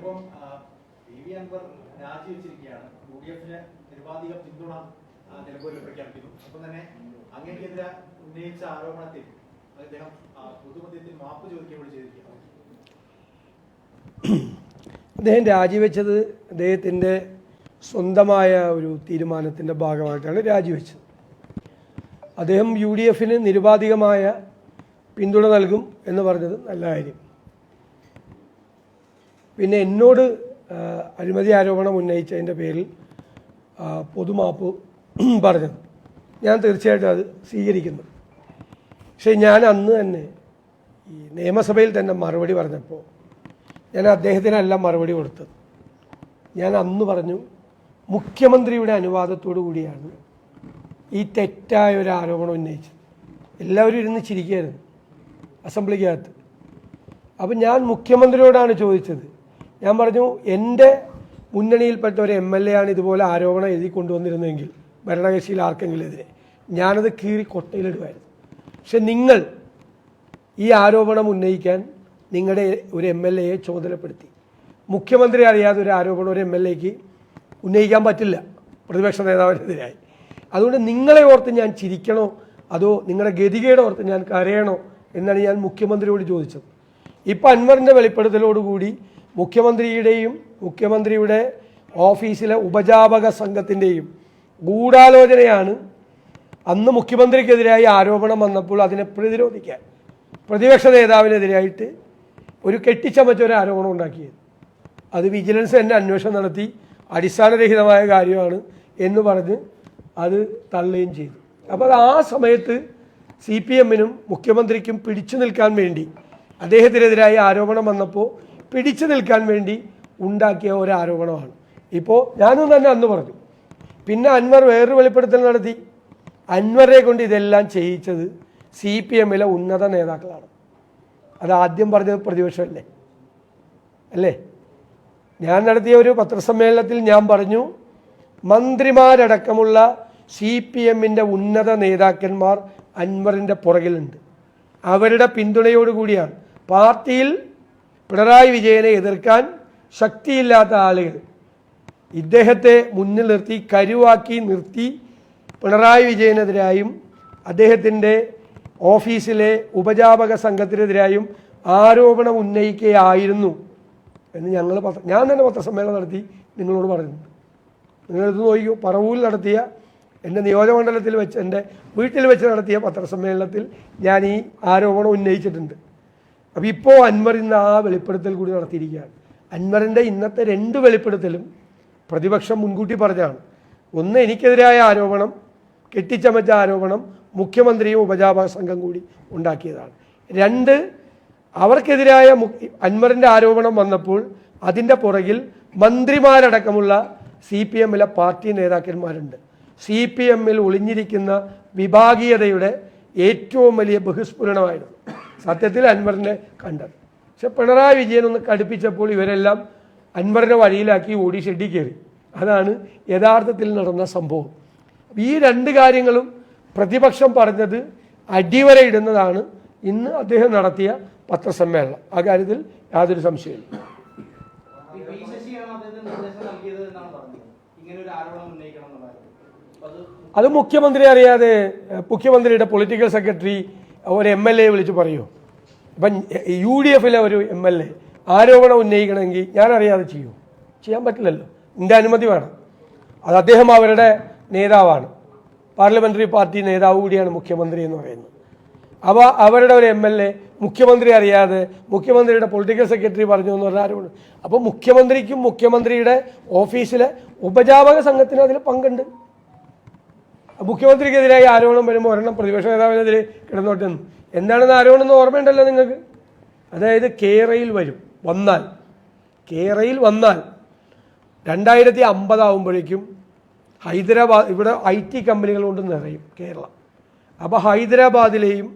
ഇപ്പം പി.വി. അൻവർ രാജിവെച്ചിരിക്കുകയാണ്. യു.ഡി.എഫിന് നിരുപാധിക പിന്തുണ നിലമ്പൂരിൽ പ്രഖ്യാപിക്കുന്നു. ഒപ്പം തന്നെ അങ്ങേക്കെതിരെ ഉന്നയിച്ച ആരോപണത്തിൽ അദ്ദേഹം പൊതുമധ്യത്തിൽ മാപ്പ് ചോദിക്കുകയും ചെയ്തിരിക്കുന്നു. അദ്ദേഹം രാജിവെച്ചത് അദ്ദേഹത്തിൻ്റെ സ്വന്തമായ ഒരു തീരുമാനത്തിൻ്റെ ഭാഗമായിട്ടാണ് രാജിവെച്ചത്. അദ്ദേഹം യു.ഡി.എഫിന് നിരുപാധികമായ പിന്തുണ നൽകും എന്ന് പറഞ്ഞത് നല്ല കാര്യം. പിന്നെ എന്നോട് അഴിമതി ആരോപണം ഉന്നയിച്ചതിൻ്റെ പേരിൽ പൊതുമാപ്പ് പറഞ്ഞത് ഞാൻ തീർച്ചയായിട്ടും അത് സ്വീകരിക്കുന്നു. പക്ഷേ ഞാൻ അന്ന് തന്നെ ഈ നിയമസഭയിൽ തന്നെ മറുപടി പറഞ്ഞപ്പോൾ ഞാൻ അദ്ദേഹത്തിനല്ല മറുപടി കൊടുത്തത്. ഞാൻ അന്ന് പറഞ്ഞു, മുഖ്യമന്ത്രിയുടെ അനുവാദത്തോടു കൂടിയാണ് ഈ തെറ്റായ ഒരു ആരോപണം ഉന്നയിച്ചത്. എല്ലാവരും ഇരുന്ന് ചിരിക്കുകയായിരുന്നു അസംബ്ലിക്കകത്ത്. അപ്പം ഞാൻ മുഖ്യമന്ത്രിയോടാണ് ചോദിച്ചത്. ഞാൻ പറഞ്ഞു, എൻ്റെ മുന്നണിയിൽപ്പെട്ട ഒരു MLA ആണ് ഇതുപോലെ ആരോപണം എഴുതി കൊണ്ടുവന്നിരുന്നെങ്കിൽ ഭരണകക്ഷിയിൽ ആർക്കെങ്കിലും എതിരെ ഞാനത് കീറി കൊട്ടയിലിടുമായിരുന്നു. പക്ഷെ നിങ്ങൾ ഈ ആരോപണം ഉന്നയിക്കാൻ നിങ്ങളുടെ ഒരു MLAയെ ചുമതലപ്പെടുത്തി. മുഖ്യമന്ത്രി അറിയാതെ ഒരു ആരോപണം ഒരു MLAക്ക് ഉന്നയിക്കാൻ പറ്റില്ല പ്രതിപക്ഷ നേതാവിനെതിരായി. അതുകൊണ്ട് നിങ്ങളെ ഓർത്ത് ഞാൻ ചിരിക്കണോ അതോ നിങ്ങളുടെ ഗതികേട് ഓർത്ത് ഞാൻ കരയണോ എന്നാണ് ഞാൻ മുഖ്യമന്ത്രിയോട് ചോദിച്ചത്. ഇപ്പം അൻവറിൻ്റെ വെളിപ്പെടുത്തലോടുകൂടി മുഖ്യമന്ത്രിയുടെയും മുഖ്യമന്ത്രിയുടെ ഓഫീസിലെ ഉപജാപക സംഘത്തിൻ്റെയും ഗൂഢാലോചനയാണ് അന്ന് മുഖ്യമന്ത്രിക്കെതിരായി ആരോപണം വന്നപ്പോൾ അതിനെ പ്രതിരോധിക്കാൻ പ്രതിപക്ഷ നേതാവിനെതിരായിട്ട് ഒരു കെട്ടിച്ചമച്ച ഒരു ആരോപണം ഉണ്ടാക്കിയത്. അത് വിജിലൻസ് തന്നെ അന്വേഷണം നടത്തി അടിസ്ഥാനരഹിതമായ കാര്യമാണ് എന്ന് പറഞ്ഞ് അത് തള്ളുകയും ചെയ്തു. അപ്പോൾ അത് ആ സമയത്ത് CPM-നും മുഖ്യമന്ത്രിക്കും പിടിച്ചു നിൽക്കാൻ വേണ്ടി അദ്ദേഹത്തിനെതിരായി ആരോപണം വന്നപ്പോൾ പിടിച്ചു നിൽക്കാൻ വേണ്ടി ഉണ്ടാക്കിയ ഒരു ആരോപണമാണ്. ഇപ്പോൾ ഞാനും തന്നെ അന്ന് പറഞ്ഞു. പിന്നെ അൻവർ വേറൊരു വെളിപ്പെടുത്തൽ നടത്തി. അൻവറെ കൊണ്ട് ഇതെല്ലാം ചെയ്യിച്ചത് CPM-ലെ ഉന്നത നേതാക്കളാണ്. അത് ആദ്യം പറഞ്ഞത് പ്രതിപക്ഷമല്ലേ അല്ലേ? ഞാൻ നടത്തിയ ഒരു പത്രസമ്മേളനത്തിൽ ഞാൻ പറഞ്ഞു, മന്ത്രിമാരടക്കമുള്ള CPM-ൻ്റെ ഉന്നത നേതാക്കന്മാർ അൻവറിൻ്റെ പുറകിലുണ്ട്. അവരുടെ പിന്തുണയോടുകൂടിയാണ് പാർട്ടിയിൽ പിണറായി വിജയനെ എതിർക്കാൻ ശക്തിയില്ലാത്ത ആളുകൾ ഇദ്ദേഹത്തെ മുന്നിൽ നിർത്തി കരുവാക്കി നിർത്തി പിണറായി വിജയനെതിരായും അദ്ദേഹത്തിൻ്റെ ഓഫീസിലെ ഉപജാപക സംഘത്തിനെതിരായും ആരോപണം ഉന്നയിക്കുകയായിരുന്നു എന്ന് ഞാൻ തന്നെ പത്രസമ്മേളനം നടത്തി നിങ്ങളോട് പറഞ്ഞിട്ടുണ്ട്. നിങ്ങളിത് നോക്കിയോ, പറവൂരിൽ നടത്തിയ എൻ്റെ നിയോജകമണ്ഡലത്തിൽ വെച്ച് എൻ്റെ വീട്ടിൽ വെച്ച് നടത്തിയ പത്രസമ്മേളനത്തിൽ ഞാൻ ഈ ആരോപണം ഉന്നയിച്ചിട്ടുണ്ട്. അപ്പോൾ ഇപ്പോൾ അൻവർ ഇന്ന് ആ വെളിപ്പെടുത്തൽ കൂടി നടത്തിയിരിക്കുകയാണ്. അൻവറിൻ്റെ ഇന്നത്തെ 2 വെളിപ്പെടുത്തലും പ്രതിപക്ഷം മുൻകൂട്ടി പറഞ്ഞാണ്. ഒന്ന്, എനിക്കെതിരായ ആരോപണം, കെട്ടിച്ചമച്ച ആരോപണം മുഖ്യമന്ത്രിയും ഉപജാപക സംഘം കൂടി ഉണ്ടാക്കിയതാണ്. 2, അവർക്കെതിരായ അൻവറിൻ്റെ ആരോപണം വന്നപ്പോൾ അതിൻ്റെ പുറകിൽ മന്ത്രിമാരടക്കമുള്ള CPM-ലെ പാർട്ടി നേതാക്കന്മാരുണ്ട്. CPM-ൽ ഒളിഞ്ഞിരിക്കുന്ന വിഭാഗീയതയുടെ ഏറ്റവും വലിയ ബഹിസ്ഫുരണമായിരുന്നു സത്യത്തിൽ അൻവറിനെ കണ്ടത്. പക്ഷെ പിണറായി വിജയൻ ഒന്ന് കടുപ്പിച്ചപ്പോൾ ഇവരെല്ലാം അൻവറിനെ വഴിയിലാക്കി ഓടി ഷെഡി കയറി. അതാണ് യഥാർത്ഥത്തിൽ നടന്ന സംഭവം. ഈ 2 കാര്യങ്ങളും പ്രതിപക്ഷം പറഞ്ഞത് അടിവരയിടുന്നതാണ് ഇന്ന് അദ്ദേഹം നടത്തിയ പത്രസമ്മേളനം. ആ കാര്യത്തിൽ യാതൊരു സംശയമില്ല. അത് മുഖ്യമന്ത്രി അറിയാതെ മുഖ്യമന്ത്രിയുടെ പൊളിറ്റിക്കൽ സെക്രട്ടറി ഒരു MLA വിളിച്ച് പറയുമോ? ഇപ്പം UDF-ലെ ഒരു MLA ആരോപണം ഉന്നയിക്കണമെങ്കിൽ ഞാൻ അറിയാതെ ചെയ്യുമോ? ചെയ്യാൻ പറ്റില്ലല്ലോ. എൻ്റെ അനുമതി വേണം. അത് അദ്ദേഹം അവരുടെ നേതാവാണ്, പാർലമെൻ്ററി പാർട്ടി നേതാവ് കൂടിയാണ് മുഖ്യമന്ത്രി എന്ന് പറയുന്നത്. അപ്പോൾ അവരുടെ ഒരു MLA മുഖ്യമന്ത്രി അറിയാതെ മുഖ്യമന്ത്രിയുടെ പൊളിറ്റിക്കൽ സെക്രട്ടറി പറഞ്ഞു എന്ന് പറഞ്ഞാൽ ആരോപണം. അപ്പോൾ മുഖ്യമന്ത്രിക്കും മുഖ്യമന്ത്രിയുടെ ഓഫീസിലെ ഉപജാപക സംഘത്തിന് അതിൽ പങ്കുണ്ട്. മുഖ്യമന്ത്രിക്കെതിരായി ആരോപണം വരുമ്പോൾ ഒരെണ്ണം പ്രതിപക്ഷ നേതാവിനെതിരെ കിടന്നോട്ടെ. എന്താണെന്ന് ആരോപണം എന്ന് ഓർമ്മയുണ്ടല്ലോ നിങ്ങൾക്ക്. അതായത് കേരയിൽ വന്നാൽ 2050 ആകുമ്പോഴേക്കും ഹൈദരാബാദ്, ഇവിടെ IT കമ്പനികൾ കൊണ്ട് നിറയും കേരളം. അപ്പോൾ ഹൈദരാബാദിലെയും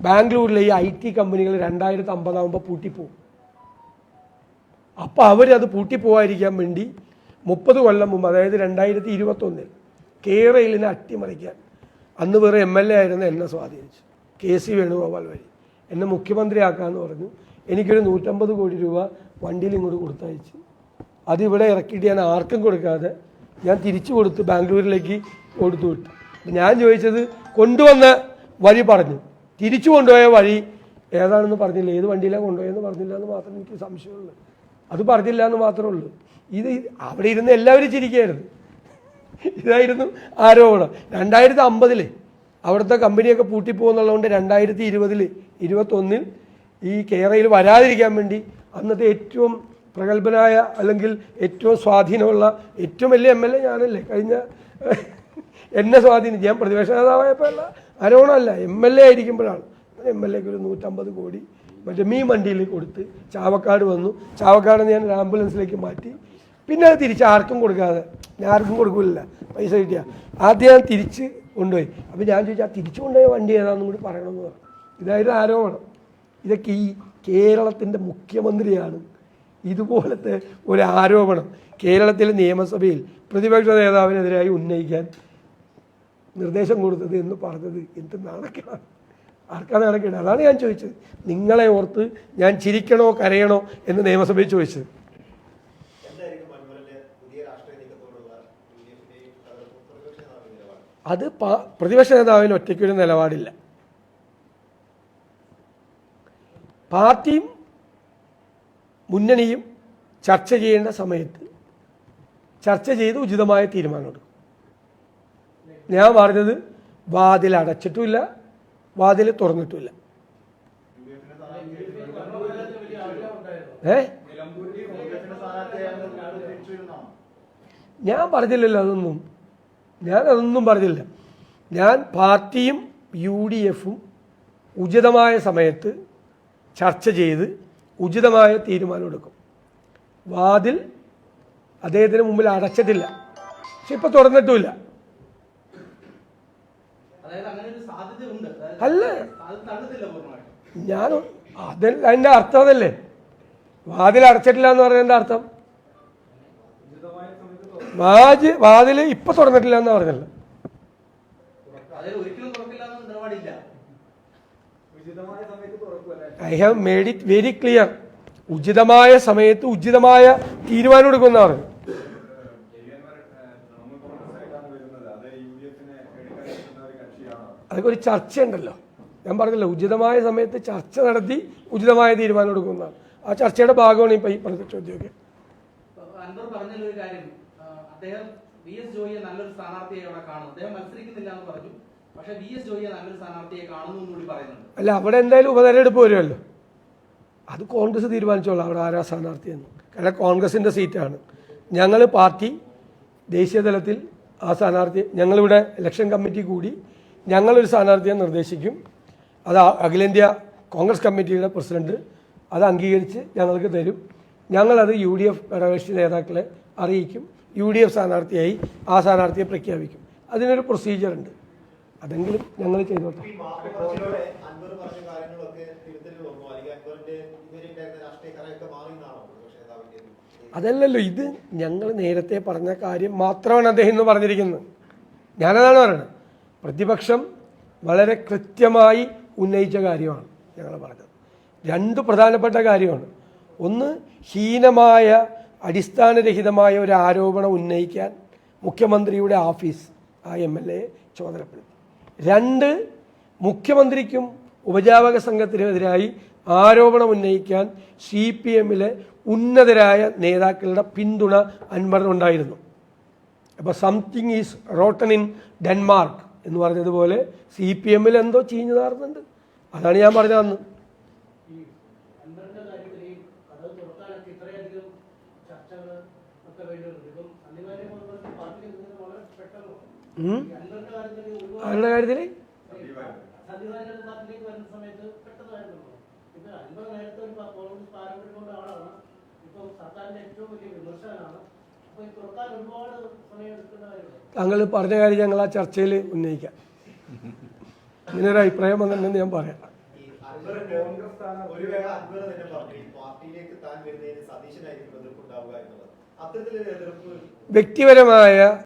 ബാംഗ്ലൂരിലെയും IT കമ്പനികൾ 2050 ആകുമ്പോൾ പൂട്ടിപ്പോവും. അപ്പോൾ അവരത് പൂട്ടിപ്പോവാതിരിക്കാൻ വേണ്ടി 30 കൊല്ലം മുമ്പ്, അതായത് 2021 കേരളിനെ അട്ടിമറിക്കാൻ അന്ന് വേറെ MLA ആയിരുന്ന എന്നെ സ്വാധീനിച്ചു. KC വേണുഗോപാൽ വഴി എന്നെ മുഖ്യമന്ത്രിയാക്കാമെന്ന് പറഞ്ഞു. എനിക്കൊരു 150 കോടി രൂപ വണ്ടിയിൽ ഇങ്ങോട്ട് കൊടുത്തയച്ച് അതിവിടെ ഇറക്കിയിട്ട് ഞാൻ ആർക്കും കൊടുക്കാതെ ഞാൻ തിരിച്ചു കൊടുത്ത് ബാംഗ്ലൂരിലേക്ക് കൊടുത്തു വിട്ടു. ഞാൻ ചോദിച്ചത് കൊണ്ടുവന്ന വഴി പറഞ്ഞു, തിരിച്ചു കൊണ്ടുപോയ വഴി ഏതാണെന്ന് പറഞ്ഞില്ല, ഏത് വണ്ടിയിലാണ് കൊണ്ടുപോയെന്ന് പറഞ്ഞില്ല എന്ന് മാത്രം എനിക്ക് സംശയമുള്ളൂ. അത് പറഞ്ഞില്ല എന്ന് മാത്രമേ ഉള്ളൂ. ഇത് അവിടെ ഇരുന്ന് എല്ലാവരും ചിരിക്കുകയായിരുന്നു. ഇതായിരുന്നു ആരോപണം. 2050 അവിടുത്തെ കമ്പനിയൊക്കെ പൂട്ടിപ്പോകുന്നുള്ളതുകൊണ്ട് 2020 21 ഈ കേരളയിൽ വരാതിരിക്കാൻ വേണ്ടി അന്നത്തെ ഏറ്റവും പ്രഗത്ഭനായ അല്ലെങ്കിൽ ഏറ്റവും സ്വാധീനമുള്ള ഏറ്റവും വലിയ MLA ഞാനല്ലേ, കഴിഞ്ഞ എന്നെ സ്വാധീനിച്ച് ഞാൻ പ്രതിപക്ഷ നേതാവായപ്പോഴല്ല, ആരോപണമല്ല, MLA ആയിരിക്കുമ്പോഴാണ്. MLAക്ക് ഒരു 150 കോടി മറ്റേ മീൻ വണ്ടിയിൽ കൊടുത്ത് ചാവക്കാട് വന്നു. ചാവക്കാട് ഞാൻ ഒരു ആംബുലൻസിലേക്ക് മാറ്റി. പിന്നെ അത് തിരിച്ച് ആർക്കും കൊടുക്കാതെ, ഞാൻ ആർക്കും കൊടുക്കില്ല, പൈസ കിട്ടിയ ആദ്യം ഞാൻ തിരിച്ച് കൊണ്ടുപോയി. അപ്പോൾ ഞാൻ ചോദിച്ചാൽ ആ തിരിച്ചു കൊണ്ടുപോയ വണ്ടി ഏതാണെന്നും കൂടി പറയണമെന്ന് പറഞ്ഞു. ഇതായിരുന്നു ആരോപണം. ഇതൊക്കെ ഈ കേരളത്തിൻ്റെ മുഖ്യമന്ത്രിയാണ് ഇതുപോലത്തെ ഒരു ആരോപണം കേരളത്തിലെ നിയമസഭയിൽ പ്രതിപക്ഷ നേതാവിനെതിരായി ഉന്നയിക്കാൻ നിർദ്ദേശം കൊടുത്തത് എന്ന് പറഞ്ഞത് എന്ത് നാണക്കേടാണ്, ആർക്കാണ് നാണക്കേട്? അതാണ് ഞാൻ ചോദിച്ചത്. നിങ്ങളെ ഓർത്ത് ഞാൻ ചിരിക്കണോ കരയണോ എന്ന് നിയമസഭയിൽ ചോദിച്ചത്. അത് പ്രതിപക്ഷ നേതാവിന് ഒറ്റയ്ക്കൊരു നിലപാടില്ല. പാർട്ടിയും മുന്നണിയും ചർച്ച ചെയ്യേണ്ട സമയത്ത് ചർച്ച ചെയ്ത് ഉചിതമായ തീരുമാനമെടുക്കും. ഞാൻ പറഞ്ഞത് വാതിൽ അടച്ചിട്ടുമില്ല, വാതിൽ തുറന്നിട്ടുമില്ല. ഞാൻ പറഞ്ഞില്ലല്ലോ അതൊന്നും, ഞാനതൊന്നും പറഞ്ഞില്ല. ഞാൻ പാർട്ടിയും UDFും ഉചിതമായ സമയത്ത് ചർച്ച ചെയ്ത് ഉചിതമായ തീരുമാനമെടുക്കും. വാതിൽ അദ്ദേഹത്തിന് മുമ്പിൽ അടച്ചിട്ടില്ല, പക്ഷെ ഇപ്പം തുറന്നിട്ടുമില്ല. അല്ല, ഞാൻ അതിൻ്റെ അർത്ഥം അതല്ലേ, വാതിൽ അടച്ചിട്ടില്ല എന്ന് പറയുന്നതിൻ്റെ അർത്ഥം വാതിൽ ഇപ്പൊ തുറന്നിട്ടില്ല എന്ന് പറഞ്ഞല്ലോ. I have made it very clear. ഉചിതമായ സമയത്ത് ഉചിതമായ തീരുമാനം എടുക്കുമെന്ന് പറഞ്ഞു. അതൊക്കെ ഒരു ചർച്ചയുണ്ടല്ലോ. ഞാൻ പറഞ്ഞല്ലോ, ഉചിതമായ സമയത്ത് ചർച്ച നടത്തി ഉചിതമായ തീരുമാനം എടുക്കുന്നതാണ്. ആ ചർച്ചയുടെ ഭാഗമാണ് ഇപ്പൊ ഈ പറഞ്ഞ ചോദ്യമൊക്കെ. അദ്ദേഹം VS ജോയിയെ നല്ലൊരു സ്ഥാനാർത്ഥിയെ അവിടെ കാണുന്നു. അദ്ദേഹം മത്സരിക്കുന്നില്ല എന്ന് പറഞ്ഞു, പക്ഷേ VS ജോയിയെ നല്ലൊരു സ്ഥാനാർത്ഥിയെ കാണുന്നു എന്ന് കൂടി പറയുന്നുണ്ട്. അല്ല, അവിടെ എന്തായാലും ഉപതെരഞ്ഞെടുപ്പ് വരുമല്ലോ, അത് കോൺഗ്രസ് തീരുമാനിച്ചോളാം അവിടെ ആരാ സ്ഥാനാർത്ഥിയെന്ന്. കാരണം കോൺഗ്രസിൻ്റെ സീറ്റാണ്. ഞങ്ങൾ പാർട്ടി ദേശീയ തലത്തിൽ ആ സ്ഥാനാർത്ഥി, ഞങ്ങളിവിടെ ഇലക്ഷൻ കമ്മിറ്റി കൂടി ഞങ്ങളൊരു സ്ഥാനാർത്ഥിയെ നിർദ്ദേശിക്കും. അത് അഖിലേന്ത്യാ കോൺഗ്രസ് കമ്മിറ്റിയുടെ പ്രസിഡന്റ് അത് അംഗീകരിച്ച് ഞങ്ങൾക്ക് തരും. ഞങ്ങളത് UDF ഘടകകക്ഷി നേതാക്കളെ അറിയിക്കും. UDF സ്ഥാനാർത്ഥിയായി ആ സ്ഥാനാർത്ഥിയെ പ്രഖ്യാപിക്കും. അതിനൊരു പ്രൊസീജിയർ ഉണ്ട്. അതെങ്കിലും ഞങ്ങൾ ചെയ്തോട്ടെ. അതല്ലല്ലോ, ഇത് ഞങ്ങൾ നേരത്തെ പറഞ്ഞ കാര്യം മാത്രമാണ് അദ്ദേഹം ഇന്ന് പറഞ്ഞിരിക്കുന്നത്. ഞാനതാണ് പറയുന്നത്. പ്രതിപക്ഷം വളരെ കൃത്യമായി ഉന്നയിച്ച കാര്യമാണ് ഞങ്ങൾ പറഞ്ഞത്. രണ്ട് പ്രധാനപ്പെട്ട കാര്യമാണ്. ഒന്ന്, ഹീനമായ അടിസ്ഥാനരഹിതമായ ഒരു ആരോപണം ഉന്നയിക്കാൻ മുഖ്യമന്ത്രിയുടെ ഓഫീസ് ആ MLA ചുമതലപ്പെടുത്തി. രണ്ട്, മുഖ്യമന്ത്രിക്കും ഉപജാപക സംഘത്തിനെതിരായി ആരോപണം ഉന്നയിക്കാൻ CPMലെ ഉന്നതരായ നേതാക്കളുടെ പിന്തുണ അൻവറിനുണ്ടായിരുന്നു. അപ്പോൾ something is rotten in Denmark എന്ന് പറഞ്ഞതുപോലെ CPMൽ എന്തോ ചീഞ്ഞു നാറുന്നുണ്ട്. അതാണ് ഞാൻ പറഞ്ഞത് അന്ന്. ആരുടെ കാര്യത്തിൽ താങ്കൾ പറഞ്ഞ കാര്യം ഞങ്ങൾ ആ ചർച്ചയിൽ ഉന്നയിക്കാം. ഇങ്ങനൊരു അഭിപ്രായം വന്നിട്ടുണ്ടെന്ന് ഞാൻ പറയാം. വ്യക്തിപരമായ